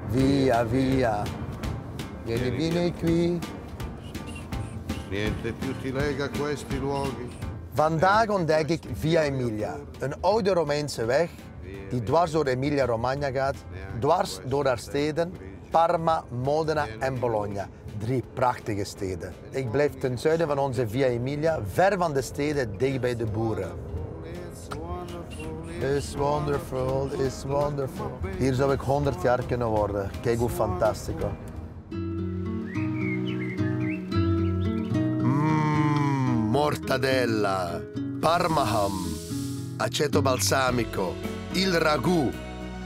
via, via. Vieni qui. Niente più ti lega a questi luoghi. Vandaag ontdek ik Via Emilia, een oude Romeinse weg die dwars door Emilia-Romagna gaat, dwars door haar steden Parma, Modena en Bologna. 3 prachtige steden. Ik blijf ten zuiden van onze Via Emilia, ver van de steden, dicht bij de boeren. It's wonderful, it's wonderful. Hier zou ik 100 jaar kunnen worden. Kijk hoe fantastico. Mortadella, parmaham, aceto balsamico, il ragù,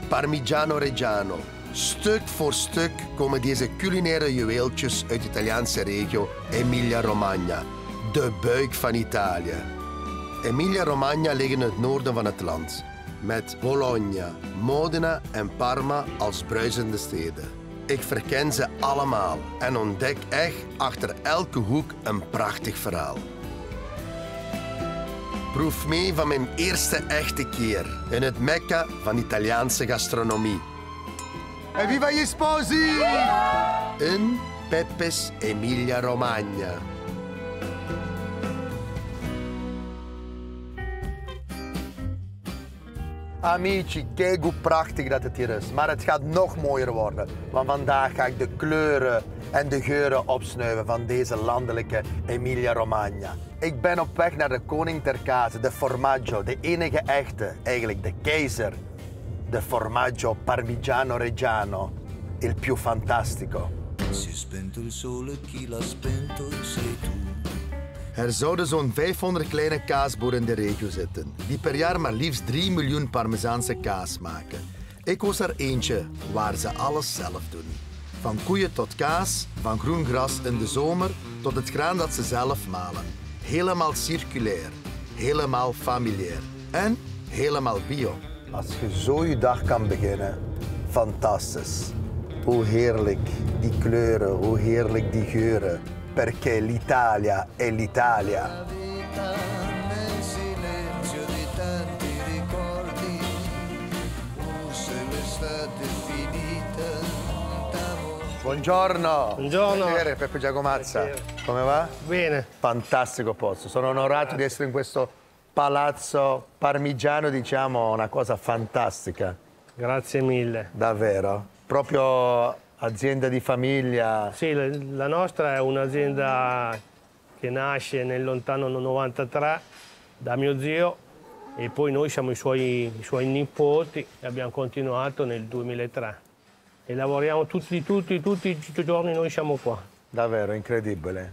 parmigiano reggiano. Stuk voor stuk komen deze culinaire juweeltjes uit de Italiaanse regio Emilia-Romagna, de buik van Italië. Emilia-Romagna ligt in het noorden van het land, met Bologna, Modena en Parma als bruisende steden. Ik verken ze allemaal en ontdek echt achter elke hoek een prachtig verhaal. Proef mee van mijn eerste echte keer in het Mekka van Italiaanse gastronomie. E viva gli sposi! In Pepe's Emilia-Romagna. Amici, kijk hoe prachtig dat het hier is. Maar het gaat nog mooier worden. Want vandaag ga ik de kleuren en de geuren opsnuiven van deze landelijke Emilia-Romagna. Ik ben op weg naar de koning ter kaas, de formaggio, de enige echte, eigenlijk de keizer. De formaggio Parmigiano Reggiano, il più fantastico. Si è spento il sole, chi l'ha spento sei tu. Er zouden zo'n 500 kleine kaasboeren in de regio zitten, die per jaar maar liefst 3 miljoen Parmezaanse kaas maken. Ik was er eentje waar ze alles zelf doen. Van koeien tot kaas, van groen gras in de zomer tot het graan dat ze zelf malen. Helemaal circulair, helemaal familiair en helemaal bio. Als je zo je dag kan beginnen, fantastisch. Hoe heerlijk die kleuren, hoe heerlijk die geuren. Perché l'Italia è l'Italia. Buongiorno. Buongiorno. Piacere, Peppe Giacomazza. Piacere. Come va? Bene. Fantastico posto. Sono onorato di essere in questo palazzo parmigiano, diciamo, una cosa fantastica. Grazie mille. Davvero. Proprio azienda di famiglia. Sì, la nostra è un'azienda che nasce nel lontano 93 da mio zio e poi noi siamo i suoi nipoti e abbiamo continuato nel 2003. E lavoriamo tutti i giorni, noi siamo qua. Davvero, incredibile.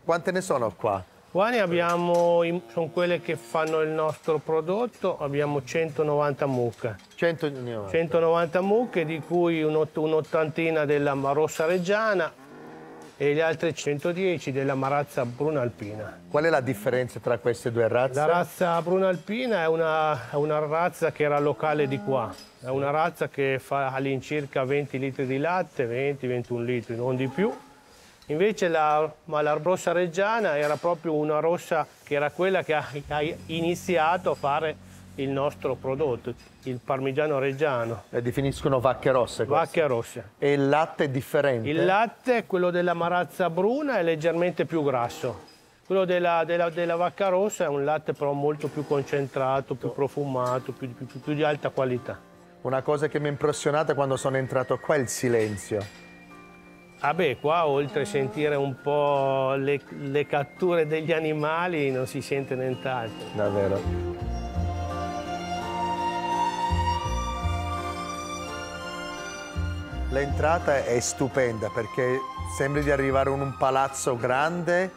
Quante ne sono qua? Qua ne abbiamo, sono quelle che fanno il nostro prodotto, abbiamo 190 mucche. 190 mucche, di cui un'ottantina della rossa reggiana e gli altri 110 della razza bruna alpina. Qual è la differenza tra queste due razze? La razza bruna alpina è una razza che era locale di qua. È una razza che fa all'incirca 20 litri di latte, 20-21 litri, non di più. Invece la rossa reggiana era proprio una rossa che era quella che ha iniziato a fare il nostro prodotto, il parmigiano reggiano. Le definiscono vacche rosse queste? Vacche rosse. E il latte è differente? Il latte, quello della razza bruna, è leggermente più grasso. Quello della vacca rossa è un latte però molto più concentrato, più profumato, più di alta qualità. Una cosa che mi ha impressionato quando sono entrato qua è il silenzio. Ah beh, qua oltre a sentire un po' le catture degli animali non si sente nient'altro. Davvero. L'entrata è stupenda perché sembra di arrivare in un palazzo grande,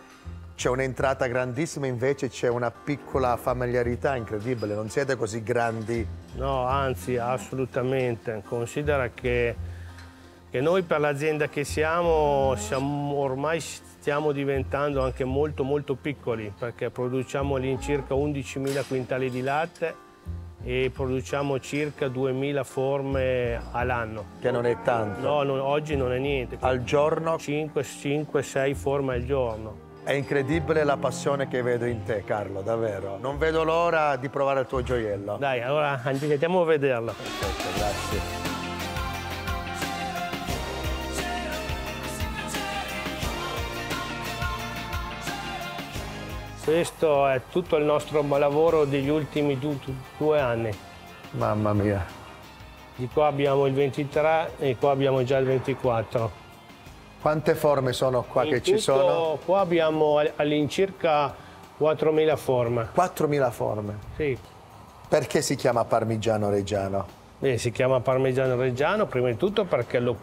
c'è un'entrata grandissima, invece c'è una piccola familiarità incredibile, non siete così grandi. No, anzi, assolutamente. Considera che noi per l'azienda che siamo ormai stiamo diventando anche molto piccoli, perché produciamo all'incirca 11.000 quintali di latte e produciamo circa 2.000 forme all'anno. Che non è tanto? No, oggi non è niente. Al giorno? 5-6 forme al giorno. È incredibile la passione che vedo in te, Carlo, davvero. Non vedo l'ora di provare il tuo gioiello. Dai, allora andiamo a vederlo. Perfetto, grazie. Questo è tutto il nostro lavoro degli ultimi 2 anni. Mamma mia. Di qua abbiamo il 23 e qua abbiamo già il 24. Quante forme sono qua che ci sono? Qua abbiamo all'incirca 4.000 forme. 4.000 forme. Sì. Perché si chiama parmigiano reggiano? Si chiama parmigiano reggiano prima di tutto perché lo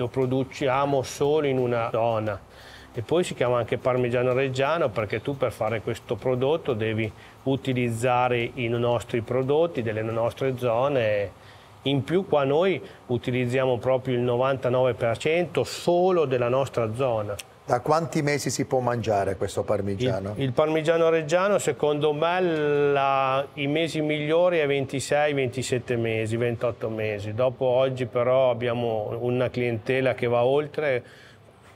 produciamo solo in una zona. E poi si chiama anche parmigiano reggiano perché tu per fare questo prodotto devi utilizzare i nostri prodotti delle nostre zone. In più qua noi utilizziamo proprio il 99% solo della nostra zona. Da quanti mesi si può mangiare questo parmigiano? Il parmigiano reggiano secondo me i mesi migliori è 26, 27 mesi, 28 mesi. Dopo oggi però abbiamo una clientela che va oltre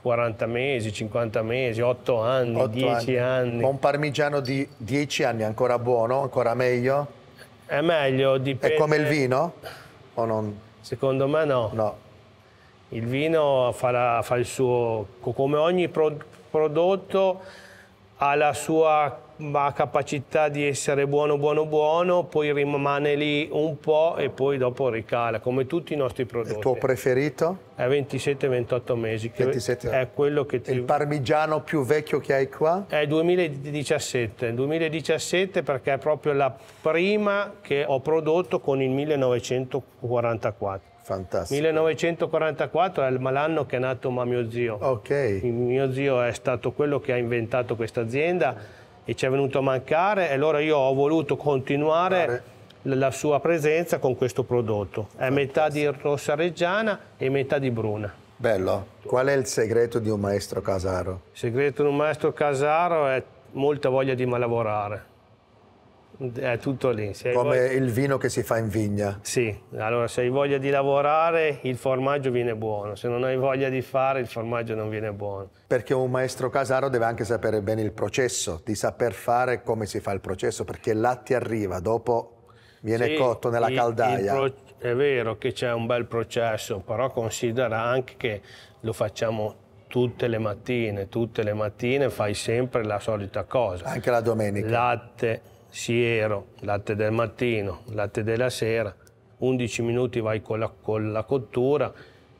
40 mesi, 50 mesi, 8 anni, 10 anni. Ma un parmigiano di 10 anni è ancora buono, ancora meglio? È meglio, dipende. È come il vino? O non? Secondo me no. No. Il vino fa il suo, come ogni prodotto ha la sua capacità di essere buono, poi rimane lì un po' e poi dopo ricala, come tutti i nostri prodotti. Il tuo preferito? È 27-28 mesi, che 27. È quello che Il parmigiano più vecchio che hai qua? È 2017 perché è proprio la prima che ho prodotto con il 1944. Fantastico. 1944 è l'anno che è nato mio zio. Ok. Mio zio è stato quello che ha inventato questa azienda e ci è venuto a mancare e allora io ho voluto continuare la sua presenza con questo prodotto. È metà di rossa reggiana e metà di bruna. Bello. Qual è il segreto di un maestro casaro? Il segreto di un maestro casaro è molta voglia di lavorare. È tutto lì. Come il vino che si fa in vigna. Sì, allora se hai voglia di lavorare il formaggio viene buono, se non hai voglia di fare il formaggio non viene buono. Perché un maestro casaro deve anche sapere bene il processo, di saper fare come si fa il processo, perché il latte arriva, dopo viene cotto nella caldaia. È vero che c'è un bel processo, però considera anche che lo facciamo tutte le mattine fai sempre la solita cosa. Anche la domenica. Latte, siero, latte del mattino, latte della sera, 11 minuti vai con la cottura,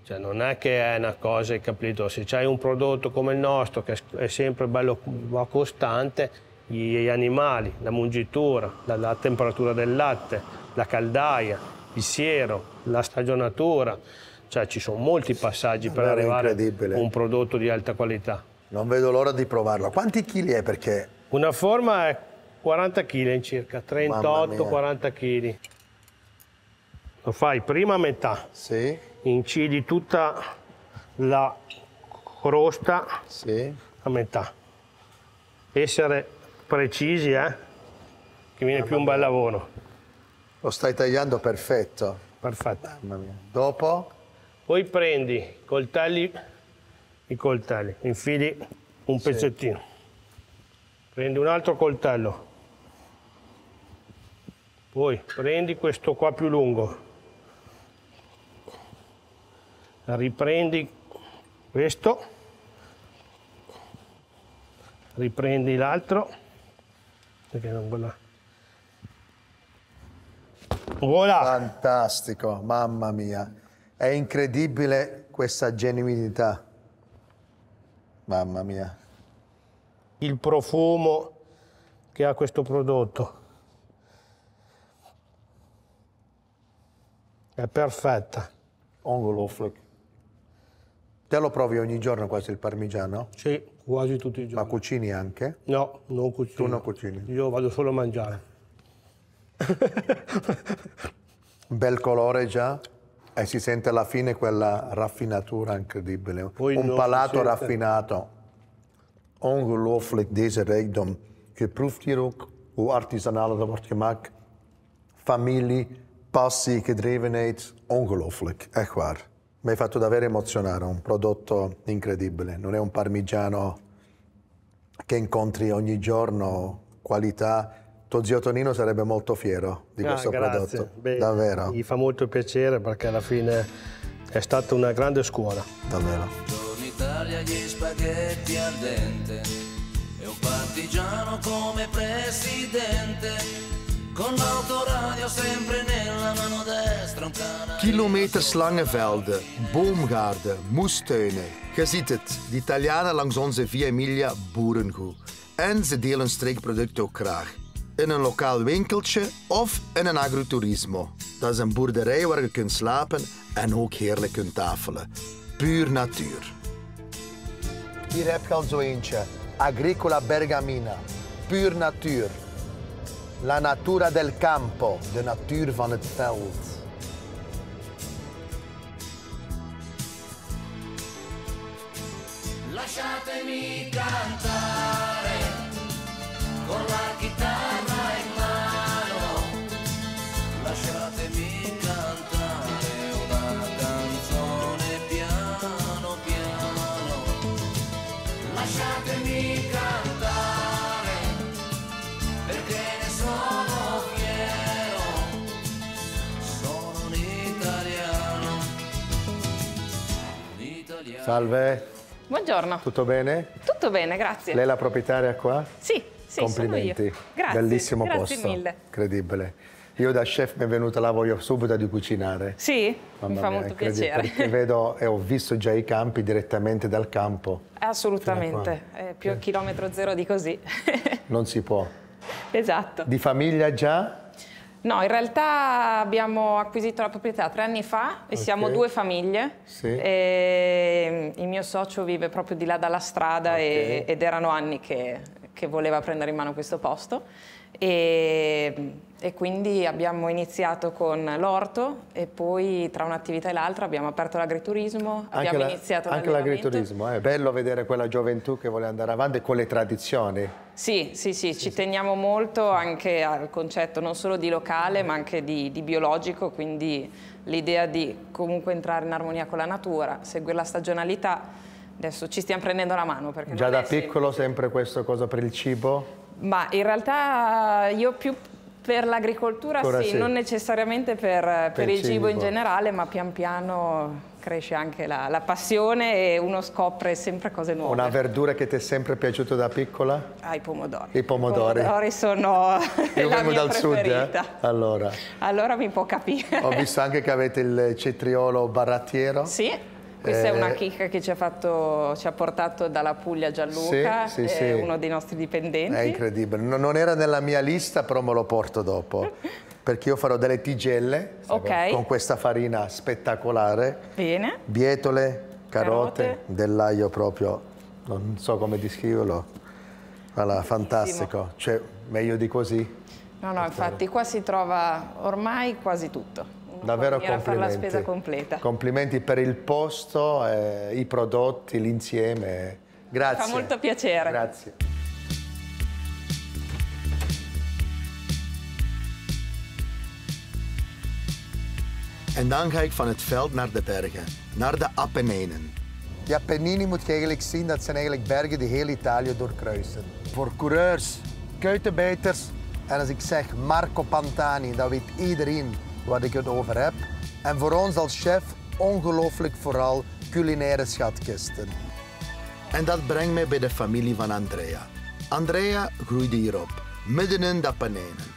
cioè non è che è una cosa, hai capito? Se c'hai un prodotto come il nostro che è sempre bello costante, gli animali, la mungitura, la temperatura del latte, la caldaia, il siero, la stagionatura, cioè ci sono molti passaggi per arrivare a un prodotto di alta qualità. Non vedo l'ora di provarlo. Quanti chili è? Perché una forma è 40 kg circa, 38-40 kg. Lo fai prima a metà, sì. Incidi tutta la crosta sì. A metà. Essere precisi, che viene più un bel lavoro. Lo stai tagliando perfetto. Perfetto. Mamma mia. Dopo? Poi prendi i coltelli, infili un pezzettino. Prendi un altro coltello. Poi prendi questo qua più lungo, riprendi questo, riprendi l'altro, perché non voilà. Voilà. Fantastico, mamma mia, è incredibile questa genuinità, mamma mia. Il profumo che ha questo prodotto. È perfetta. Ongelooflijk. Te lo provi ogni giorno quasi il parmigiano? Sì, quasi tutti i giorni. Ma cucini anche? No, non cucino. Tu non cucini? Io vado solo a mangiare. Bel colore già e si sente alla fine quella raffinatura incredibile. Poi un palato raffinato. Ongelooflijk deze rijkdom. Je proeft hier ook hoe artisanaal dat wordt gemaakt. Familie. Passie, gedrevenheid, ongelooflijk, echt waar. Mi hai fatto davvero emozionare, un prodotto incredibile. Non è un parmigiano che incontri ogni giorno, qualità. Tuo zio Tonino sarebbe molto fiero di questo prodotto. Beh, davvero. Gli fa molto piacere perché alla fine è stata una grande scuola. Davvero. Buongiorno Italia, gli spaghetti al dente e un partigiano partigiano come presidente, con l'autoradio sempre nella mano destra, un canale. Kilometerslange velden, boomgaarden, moestuinen. Je ziet het, de Italianen langs onze Via Emilia boeren goed. En ze delen streekproducten ook graag. In een lokaal winkeltje of in een agriturismo. Dat is een boerderij waar je kunt slapen en ook heerlijk kunt tafelen. Puur natuur. Hier heb je al zo eentje. Agricola Bergamina. Puur natuur. La natura del campo. De natuur van het veld. Lasciatemi cantare con la chitarra in mano, lasciatemi cantare una canzone piano piano, lasciatemi cantare perché ne sono fiero, sono un italiano, un italiano. Salve. Buongiorno. Tutto bene? Tutto bene, grazie. Lei è la proprietaria qua? Sì, sì, Complimenti. sono io. Grazie. Bellissimo grazie posto. mille. Incredibile. Io da chef mi è venuta là, voglio subito di cucinare. Sì, mi fa molto piacere. Perché vedo e ho visto già i campi direttamente dal campo. Assolutamente, è più a chilometro zero di così. Non si può. Esatto. Di famiglia già? No, in realtà abbiamo acquisito la proprietà 3 anni fa e siamo 2 famiglie. Sì. E il mio socio vive proprio di là dalla strada ed erano anni che voleva prendere in mano questo posto. E quindi abbiamo iniziato con l'orto e poi tra un'attività e l'altra abbiamo aperto l'agriturismo, abbiamo iniziato anche l'agriturismo, è bello vedere quella gioventù che vuole andare avanti con le tradizioni. Sì, ci teniamo molto anche al concetto non solo di locale ma anche di biologico, quindi l'idea di comunque entrare in armonia con la natura, seguire la stagionalità, adesso ci stiamo prendendo la mano. Perché già da piccolo sempre questa cosa per il cibo? Ma in realtà io più per l'agricoltura sì, non necessariamente per il cibo in generale, ma pian piano cresce anche la passione e uno scopre sempre cose nuove. Una verdura che ti è sempre piaciuta da piccola? I pomodori. I pomodori. I pomodori sono la mia dal preferita. Sud, Allora mi può capire. Ho visto anche che avete il cetriolo barattiero. Sì. Questa è una chicca che ci ha portato dalla Puglia Gianluca, è uno dei nostri dipendenti. È incredibile, non era nella mia lista, però me lo porto dopo, perché io farò delle tigelle con questa farina spettacolare. Bene. Bietole, carote, dell'aglio proprio, non so come descriverlo, voilà, fantastico, cioè meglio di così. No, infatti qua si trova ormai quasi tutto. Davvero complimenti. Fare la spesa completa. Complimenti per il posto, i prodotti, l'insieme. Grazie. Fa molto piacere. Grazie. En dan ga ik van het veld naar de bergen, naar de Apennijnen. De Appennini moet je eigenlijk zien, dat zijn eigenlijk bergen die heel Italië doorkruisen. Voor coureurs, kuitenbijters en als ik zeg Marco Pantani, dan weet iedereen waar ik het over heb. En voor ons als chef ongelooflijk vooral culinaire schatkisten. En dat brengt mij bij de familie van Andrea. Andrea groeide hierop, midden in de Apennijnen.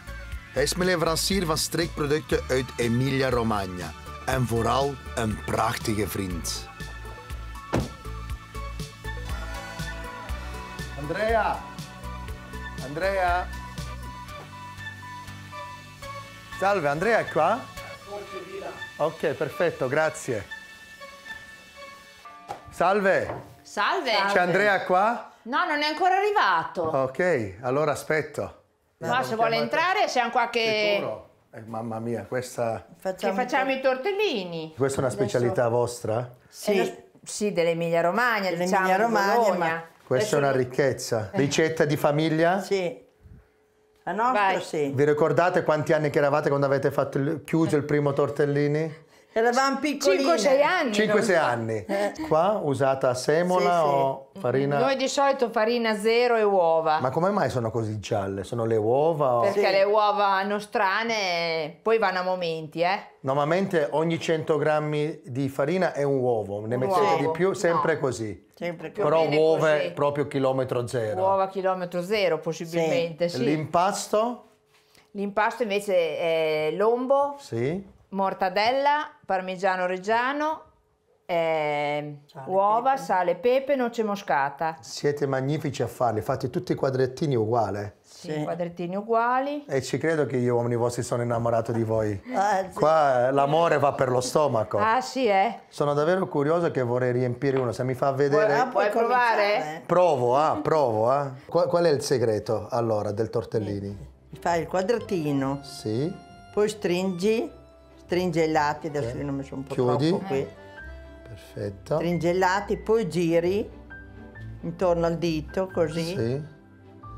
Hij is mijn leverancier van streekproducten uit Emilia-Romagna. En vooral een prachtige vriend. Andrea! Andrea! Salve, Andrea è qua? Ok, perfetto, grazie. Salve! Salve! C'è Andrea qua? No, non è ancora arrivato. Ok, allora aspetto. Ma se vuole entrare siamo qua che... Sicuro? Mamma mia, questa... Che facciamo i tortellini. Questa è una specialità vostra? Sì, dell'Emilia-Romagna, diciamo, Romagna, ma... Questa è una ricchezza. Ricetta di famiglia? Sì. La nostra sì. Vi ricordate quanti anni che eravate quando avete chiuso il primo tortellini? Eravamo piccoline. 5-6 anni. 5-6 anni. Qua usata semola Sì, sì. o farina? Noi di solito farina zero e uova. Ma come mai sono così gialle? Sono le uova? O... Perché le uova nostrane poi vanno a momenti, Normalmente ogni 100 grammi di farina è un uovo, ne mettete uovo. di più, sempre No. così. Sempre Più così. o Però bene uova così. proprio chilometro zero. Uova chilometro zero possibilmente, sì. L'impasto? L'impasto invece è lombo, Sì. mortadella, parmigiano reggiano, uova, sale, pepe, noce moscata. Siete magnifici a farli, fate tutti i quadrettini uguali. Sì, quadrettini uguali. E ci credo che gli uomini vostri sono innamorati di voi. Sì. Qua l'amore va per lo stomaco. Ah sì, Sono davvero curioso che vorrei riempire uno. Se mi fa vedere... Vuoi provare? cominciare. Provo. Qual è il segreto allora del tortellini? Fai il quadratino, Sì. poi stringi i lati, adesso io ne ho messo un po' Chiudi. troppo qui. Perfetto. Stringi i lati, poi giri intorno al dito così Sì.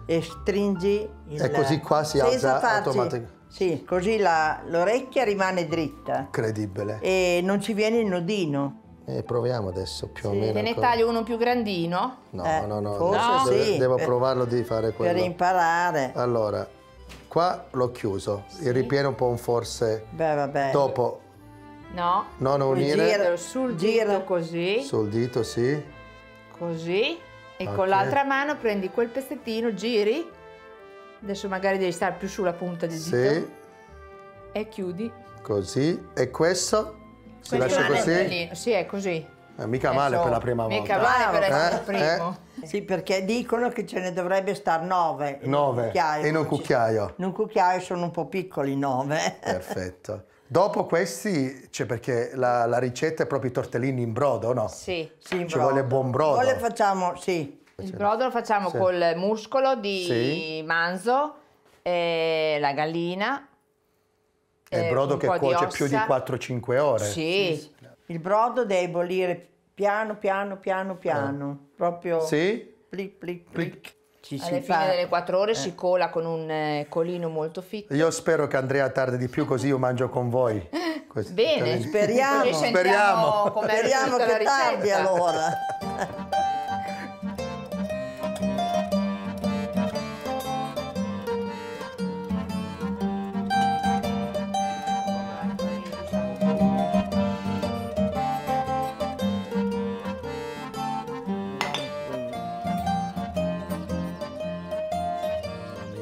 e stringi il... E così qua si senza alza farci- automaticamente. Sì, così l'orecchia rimane dritta Incredibile. e non ci viene il nodino. Proviamo adesso più o Te meno. ne taglio uno più grandino? No. forse sì, Devo per- provarlo di fare quello. Per imparare. Allora, qua l'ho chiuso. Il ripieno un po' forse Beh, vabbè. dopo No. non unire gira. Sul Gira. dito così, sul dito, sì. così. E Ok. con l'altra mano prendi quel pezzettino, giri. Adesso magari devi stare più sulla punta del dito. Sì, E chiudi. così. E questo? Si Questo lascia è così? tortellino. Sì, è così. Mica male per la prima Mica volta. male per essere il primo. Sì, perché dicono che ce ne dovrebbe star 9. 9 in un cucchiaio. In un cucchiaio sono un po' piccoli 9. Perfetto. Dopo questi, cioè perché la ricetta è proprio i tortellini in brodo, no? Sì. Sì, Ci vuole buon brodo. Noi le facciamo, sì. Il brodo lo facciamo col muscolo di Sì. manzo, la gallina. È il brodo un che po' cuoce più di ossa. 4-5 ore. Sì. Il brodo deve bollire piano. Proprio Sì? plic, plic, plic. Ci Alla si fine fa. delle 4 ore si cola con un colino molto fitto. Io spero che Andrea tardi di più così io mangio con voi. Questi Bene, tortellini. Speriamo. Così sentiamo Speriamo. com'è Speriamo venuta la che tardi ricetta. allora.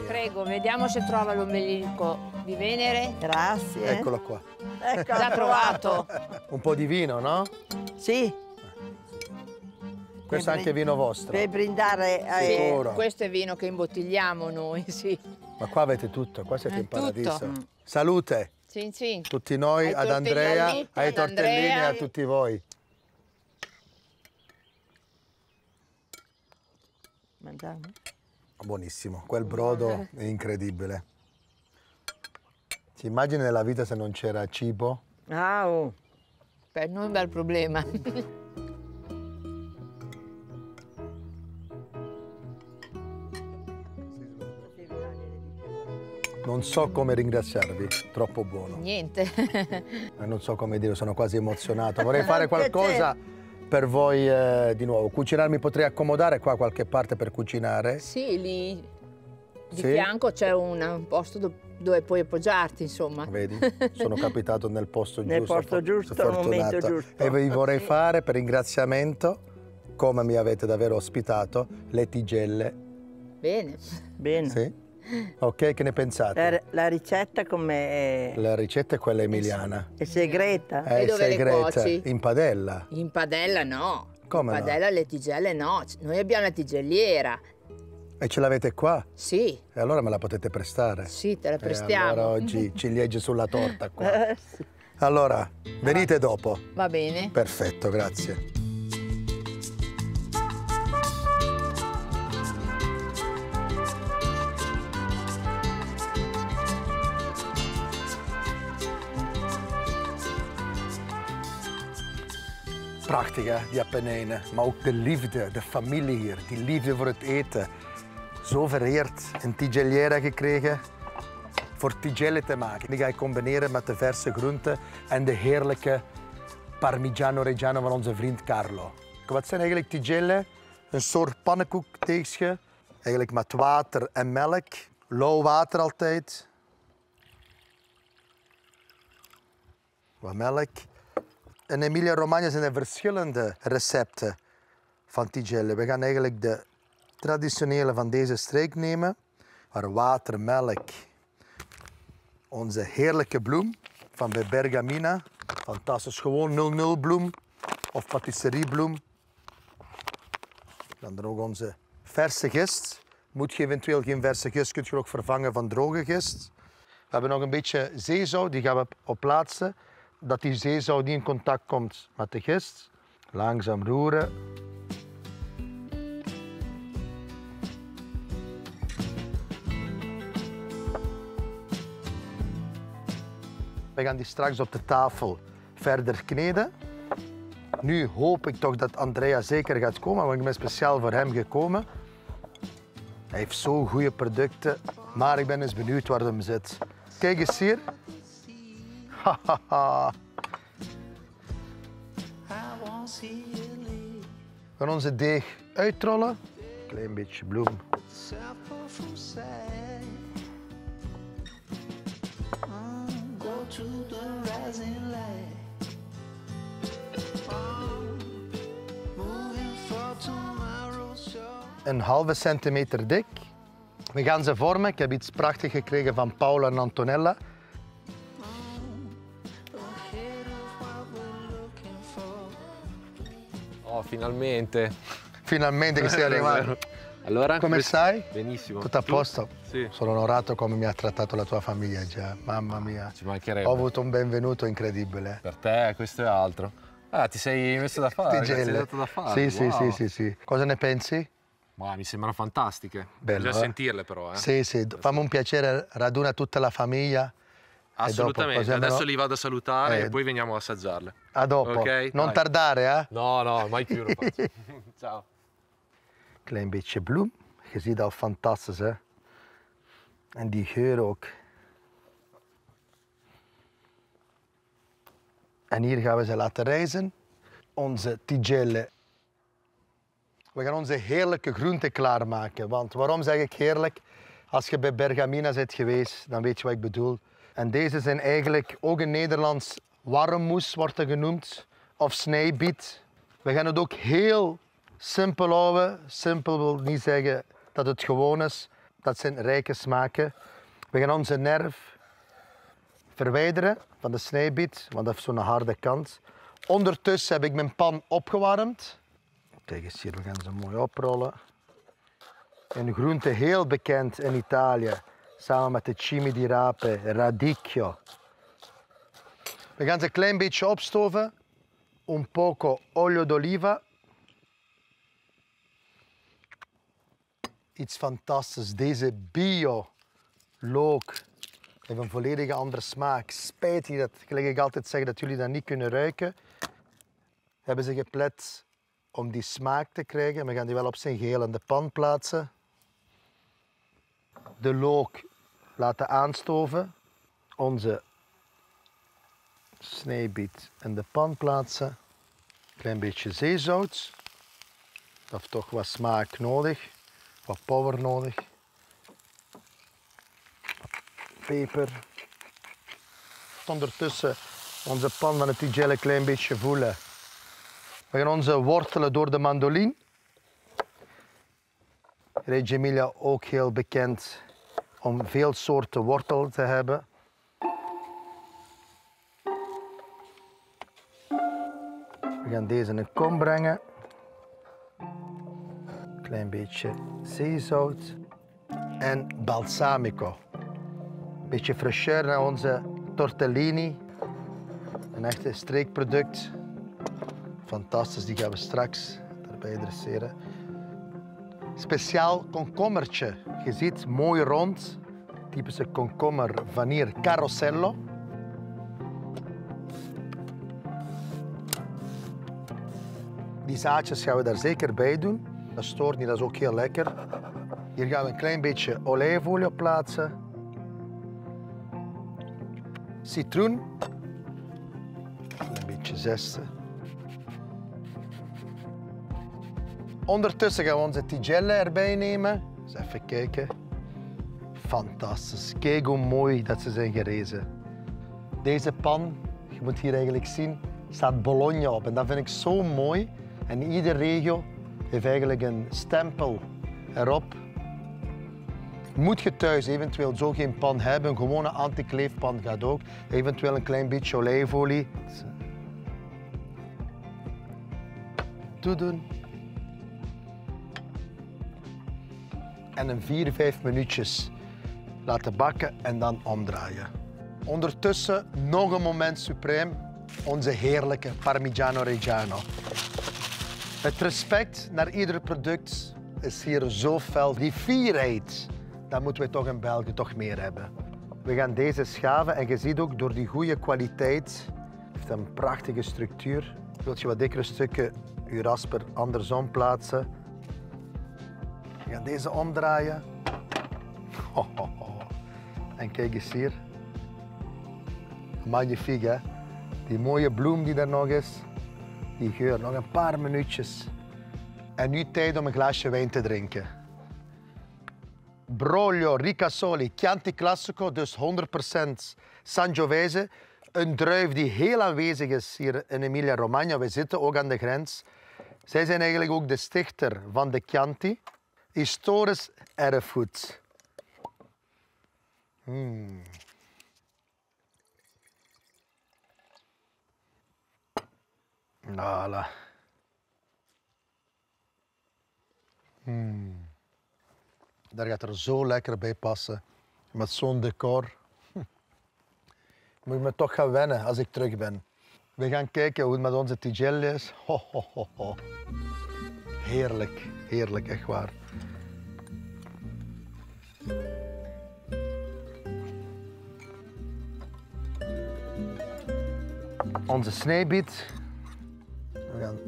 Prego, vediamo se trova l'ombelico di Venere. Grazie. Eccolo qua. Ecco, Già trovato. Un po' di vino, no? Sì. Questo è anche vino vostro. Per brindare Sì, Sicuro. questo è vino che imbottigliamo noi, sì. Ma qua avete tutto, qua siete in Tutto. paradiso. Salute Cin cin. tutti noi, Ai ad Andrea, tortellini, ai ad tortellini e Andrea. a tutti voi. Mangiamo? Buonissimo, quel brodo è incredibile. Ti immagini nella vita se non c'era cibo? Ah, oh. Per noi è un bel problema. Non so come ringraziarvi, troppo buono. Niente. Non so come dire, sono quasi emozionato. Vorrei fare qualcosa per voi di nuovo. Cucinarmi potrei accomodare qua qualche parte per cucinare. Sì, lì di Sì? fianco c'è un posto dove puoi appoggiarti, insomma. Vedi? Sono capitato nel posto Nel giusto. posto giusto, sono al momento fortunato. giusto. E vi vorrei fare per ringraziamento, come mi avete davvero ospitato, le tigelle. Bene. Bene. Sì? Ok, che ne pensate? La ricetta come La ricetta è quella emiliana. è segreta? È E dove le segreta, cuoci? in padella. In padella no. Come in no? padella le tigelle no. Noi abbiamo la tigelliera. E ce l'avete qua? Sì, E allora me la potete prestare? sì, te la E prestiamo. allora oggi ciliegi sulla torta qua. Allora, venite dopo. Va bene. Perfetto, grazie. Prachtig, hè, die Appenijnen. Maar ook de liefde, de familie hier. Die liefde voor het eten. Zo vereerd. Een tigelliera gekregen. voor tigelle te maken. Die ga ik combineren met de verse groenten en de heerlijke Parmigiano Reggiano van onze vriend Carlo. Wat zijn eigenlijk tigelle? Een soort pannenkoekteegje. Eigenlijk met water en melk. Lauw water altijd. Wat melk. In Emilia-Romagna zijn er verschillende recepten van tigelle. We gaan eigenlijk de traditionele van deze streek nemen. Maar water, melk. Onze heerlijke bloem van bij Bergamina. Fantastisch, gewoon 00 bloem of patisseriebloem. Dan er ook onze verse gist. Moet je eventueel geen verse gist, kun je ook vervangen van droge gist. We hebben nog een beetje zeezout, die gaan we op plaatsen. Dat die zeezout niet in contact komt met de gist. Langzaam roeren. We gaan die straks op de tafel verder kneden. Nu hoop ik toch dat Andrea zeker gaat komen, want ik ben speciaal voor hem gekomen. Hij heeft zo goede producten, maar ik ben eens benieuwd waar hem zit. Kijk eens hier. Hahaha. We gaan onze deeg uitrollen. Klein beetje bloem. Een halve centimeter dik. We gaan ze vormen. Ik heb iets prachtigs gekregen van Paula en Antonella. Oh, finalmente. Finalmente che sei arrivato. Allora, come stai? Benissimo. Tutto a posto? Sì. Sono onorato come mi ha trattato la tua famiglia già. Mamma mia. Ci mancherebbe. Ho avuto un benvenuto incredibile. Per te questo è altro. Ah, ti sei messo da fare? Ti sei dato da fare? Sì, wow. sì. Cosa ne pensi? Ma mi sembrano fantastiche. Bello, bisogna sentirle però. Sì, fammi un piacere, raduna tutta la famiglia. Assolutamente, adesso li vado a salutare e poi veniamo a assaggiarle. A dopo, okay? Non tardare, eh? No, mai più lo faccio. Ciao. Klein beetje bloem, je ziet al fantastisch, hè? En die geur ook. En hier gaan we ze laten rijzen. Onze tigelle. We gaan onze heerlijke groenten klaarmaken. Want waarom zeg ik heerlijk? Als je bij Bergamina bent geweest, dan weet je wat ik bedoel. En deze zijn eigenlijk ook in Nederlands warmmoes, wordt het genoemd. Of snijbiet. We gaan het ook heel simpel houden. Simpel wil niet zeggen dat het gewoon is. Dat zijn rijke smaken. We gaan onze nerf verwijderen van de snijbiet, want dat heeft zo'n harde kant. Ondertussen heb ik mijn pan opgewarmd. Kijk eens hier, we gaan ze mooi oprollen. Een groente heel bekend in Italië, samen met de cimi di rape, radicchio. We gaan ze een klein beetje opstoven. Un poco olio d'oliva. Iets fantastisch. Deze bio look heeft een volledig andere smaak. Spijtig dat, gelijk ik altijd zeg, dat jullie dat niet kunnen ruiken. Hebben ze geplet om die smaak te krijgen. We gaan die wel op zijn geheel in de pan plaatsen. De look laten aanstoven. Onze snijbiet in de pan plaatsen. Een klein beetje zeezout. Dat heeft toch wat smaak nodig. Wat power nodig. Peper. Ondertussen onze pan van het tigelle een klein beetje voelen. We gaan onze wortelen door de mandolin. Reggio Emilia ook heel bekend om veel soorten wortel te hebben. We gaan deze in een kom brengen. Een klein beetje zeezout en balsamico. Een beetje fraîcheur naar onze tortellini. Een echte streekproduct. Fantastisch, die gaan we straks erbij dresseren. Speciaal komkommertje. Je ziet mooi rond. Typische komkommer van hier, Carosello. Die zaadjes gaan we daar zeker bij doen. Dat stoort niet, dat is ook heel lekker. Hier gaan we een klein beetje olijfolie op plaatsen. citroen. Een beetje zessen. Ondertussen gaan we onze tigelle erbij nemen. Dus even kijken. Fantastisch. Kijk hoe mooi dat ze zijn gerezen. Deze pan, je moet hier eigenlijk zien, staat Bologna op. En dat vind ik zo mooi. En iedere regio heeft eigenlijk een stempel erop. Moet je thuis eventueel zo geen pan hebben, een gewone anti-kleefpan gaat ook. Eventueel een klein beetje olijfolie. Toedoen. En een 4-5 minuutjes laten bakken en dan omdraaien. Ondertussen nog een moment supreme, onze heerlijke Parmigiano Reggiano. Het respect naar ieder product is hier zo fel. Die fierheid, dat moeten we toch in België toch meer hebben. We gaan deze schaven en je ziet ook door die goede kwaliteit, heeft een prachtige structuur. Wilt je wat dikkere stukken je rasper andersom plaatsen. We gaan deze omdraaien. Ho, ho, ho. En kijk eens hier. Magnifiek, hè? Die mooie bloem die er nog is. Die geur, nog een paar minuutjes. En nu tijd om een glaasje wijn te drinken. Broglio Ricasoli Chianti Classico, dus 100% Sangiovese. Een druif die heel aanwezig is hier in Emilia-Romagna. We zitten ook aan de grens. Zij zijn eigenlijk ook de stichter van de Chianti. Historisch erfgoed. Voilà. Daar gaat er zo lekker bij passen. Met zo'n decor. Moet ik me toch gaan wennen als ik terug ben. We gaan kijken hoe het met onze tigelle is. Ho, ho, ho, ho. Heerlijk, heerlijk, echt waar. Onze snijbiet. We gaan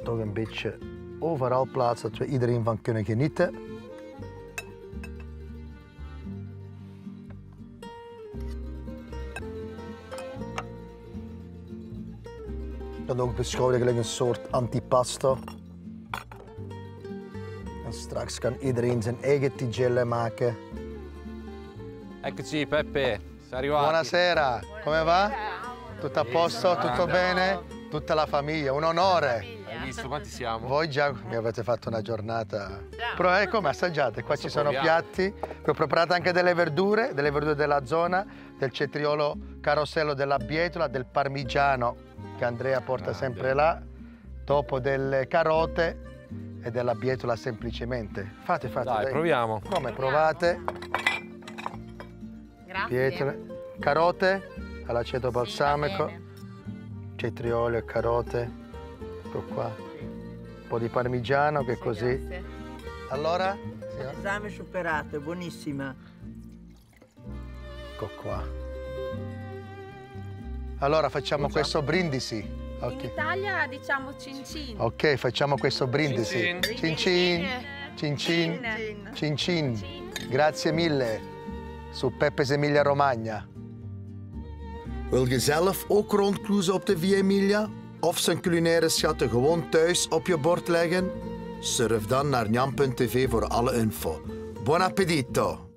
toch een beetje overal plaatsen, dat we iedereen van kunnen genieten. Je kan ook beschouwen eigenlijk een soort antipasto. En straks kan iedereen zijn eigen tigelle maken. Eccoci Peppe, sei arrivato. Buonasera, come va? Tutto a posto? Tutto bene? Tutta la famiglia, un onore. Hai visto quanti siamo? Voi già mi avete fatto una giornata. Però come assaggiate? Qua ci sono piatti. Vi ho preparato anche delle verdure della zona, del cetriolo carosello della bietola, del parmigiano che Andrea porta sempre là, dopo delle carote e della bietola semplicemente. Fate. Dai, proviamo. Come provate? Grazie. Bietole, carote all'aceto balsamico, cetriolo e carote. Ecco qua. Un po' di parmigiano che così. Grazie. Allora? Esame superato, è buonissima. Ecco qua. Allora facciamo questo brindisi. In Italia diciamo cin cin. Ok, facciamo questo brindisi. Cin cin. Cin cin. Cin cin. Grazie mille. Su Pepe's Emilia Romagna. Wil je zelf ook rondcruisen op de Via Emilia? Of zijn culinaire schatten gewoon thuis op je bord leggen? Surf dan naar Njan.tv voor alle info. Buon appetito!